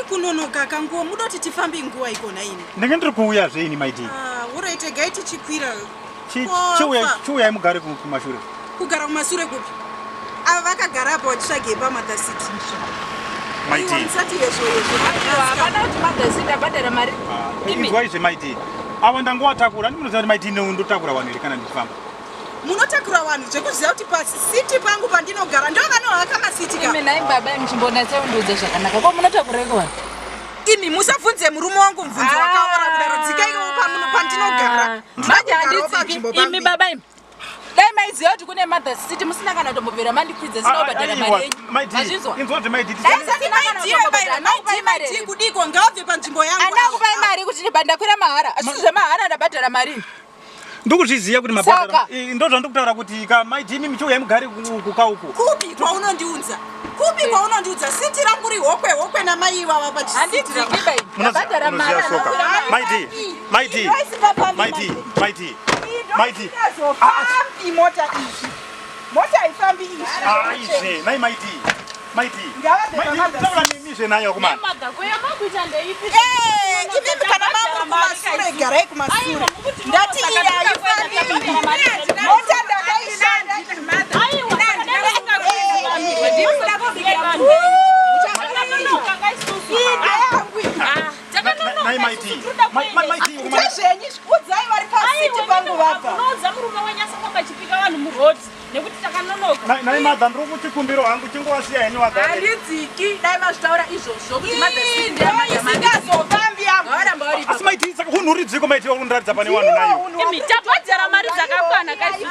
kunonoka kanguo mudoti tifambe nguwa ikona ini. Ndenge ndiri kuuya zveini my dear. Uroite gai tichikwira. Chiuya mugare kumashure. Kugara kumashure kupi? Ava vakagara apo vachitsvage PaMother's city. My dear. Musati yezvo. Hapana kuti PaMother's city abhadhara mari. Inzwa izve my dear. Ava ndangowatakura ndinoziva kuti my dear ndotakura vanhu here kana ndichifamba. Munotakura vanhu zvekuziva kuti pasiti pangu pandinogara ndokanohaka masiti ka. Imi nai baba muchimbonatsa kundudza zvakanaka. Ko munotakureko vanhu? Imi musabvunze murume wangu mvunzo wakaora kudaro dzika iko pandinogara. Manje handitsiki. Imi baba imi. Dai maiziva kuti kune PaMother's city musina kana kutombobvira mandikwidza sina kubhadhara mari yenyu. Mazvinzwa. Inzwa kuti my dear. Dai kudiko ngabve panzvimbo yangu. Anakupai mari kuti ndakwira mahara. Asi zvemahara ndabhadhara mari. Ndokuzviziva kuti mabhadhara ndozvandikutaura kuti ka my dear mimi chiuya mugare kukauku. Kupi kwaunondiudza? Kupi kwaunondiudza? Siti rangu rihokwe namai ivava pachisiti. Handitsiki bai. Ndabhadhara mari. My dear. Mota ishi. Mota haifambi ishi. Izve, nai my dear. My dear. Taura nemizve nayo kumana. Ivi kana mamuri kumashure garai kumashure. Ndati iyi haifambi. Mota ndakaishanda. Nai my dear. My dear. Zvezvenyi udzai vari pasiti pangu vapa. Unoudza murume wenyasa kwamba chipika vanhu MuRoad nekuti takanonoka. Nai madha ndiri kuchikumbiro hangu chingowasiya henyu wagare. Handidziki dai mazvitaura izvozvo kuti PaMother's city ndisingazofambi yangu. Asi my dear saka unhuridziko my dear kundiratidza pane vanhu nayo. Imi tabhadhara mari dzakakwana kaizvi.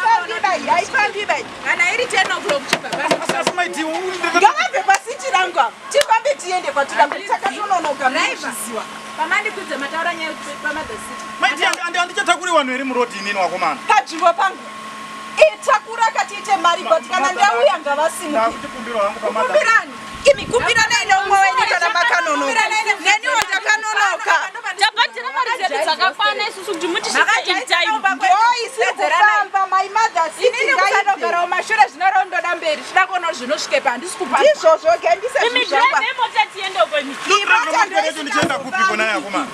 Haifambi bai. kana iri 10 o'clock chibaba. Asi my dear ngavabve pasiti rangu apa. Tifambe tiende kwatida kuti takatononoka maizviziva. Pamandikwidza mataura nyaya yekuti PaMother's city. my dear andichatakuri vanhu here MuRoad inini wakomana. Panzvimbo pangu. Itakura katiite mari but kana ndauya ngavasimuke. Kuchikumbiro hangu PaMother's. Kumbirani. Imi kumbiranai neumwe wenyu kana makanonoka. Neniwo takanonoka. Tabhadhara mari dzedu dzakakwana isusu kuti mutisvika in time. Isifamba my mother's city. Inini kusanogara mumashure zvinorondoda mberi. Zvida kuona zvinosvikepa handisi kupa. Izvozvo gendise Imi drive mota tiende kweni. Ndichienda kupiko naye akomana.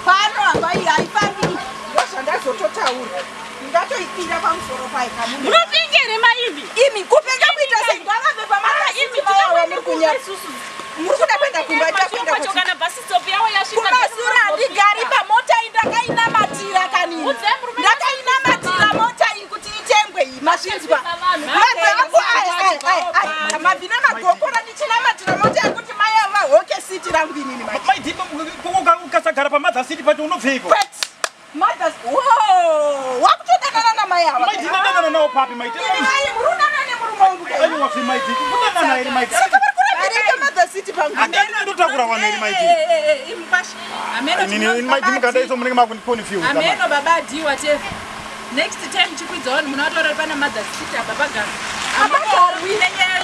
Pano hamba iyi haifambi. Ndozvandazototaura. Ndatoipinda pamusoro payo kamunhu. Munopingere maimbi. Imi kupenga kuita sei ngavabve PaMother's city vawe muri kunyara. Muri kuda kuenda kumba takuenda kuti kana bus stop yawo yasvika. Kumasura handigari pamota iyi ndakainamatira kanini. Ndakainamatira mota iyi kuti itengwe iyi mazvinzwa. Mabvi namagokora ndichinamatira mota yekuti mai ava hoke city rangu inini. My dear ukasagara PaMother's city pacho unobveiko. Mothers, whoa! Wakutodanana namai ava. My dear ndadana nawo papi my dear. Mai murunana nemurume wangu. Ayi wafi my dear. Kudana naye my dear. Saka kurikurambira PaMother's city pangu. Ndotakura vanhu here my dear. Imupashi. Ameno Nini my dear mukadaiso munenge makundikonfuse. Ameno baba adi whatever. Next time chikwidza vanhu munotaura pana PaMother's city apa bagara. Hapagarwe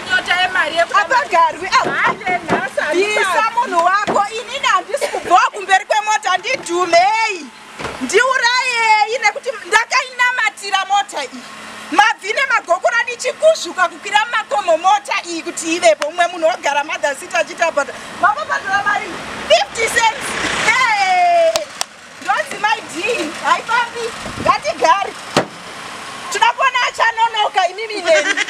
nyota yemari yekuti Hapagarwe bisa munhu wako inini handisi kubva kumberi kwemota ndidhumei ndiurayei nekuti ndakainamatira mota iyi mabvi nemagokora ndichikuzvuka kukwira makomo mota iyi kuti ivepo umwe munhu wogara PaMother's city achitapata makabhadhara mari 50 cents. Ndonzi my dear haifambi ngatigare tinokuona achanonoka imimi neni.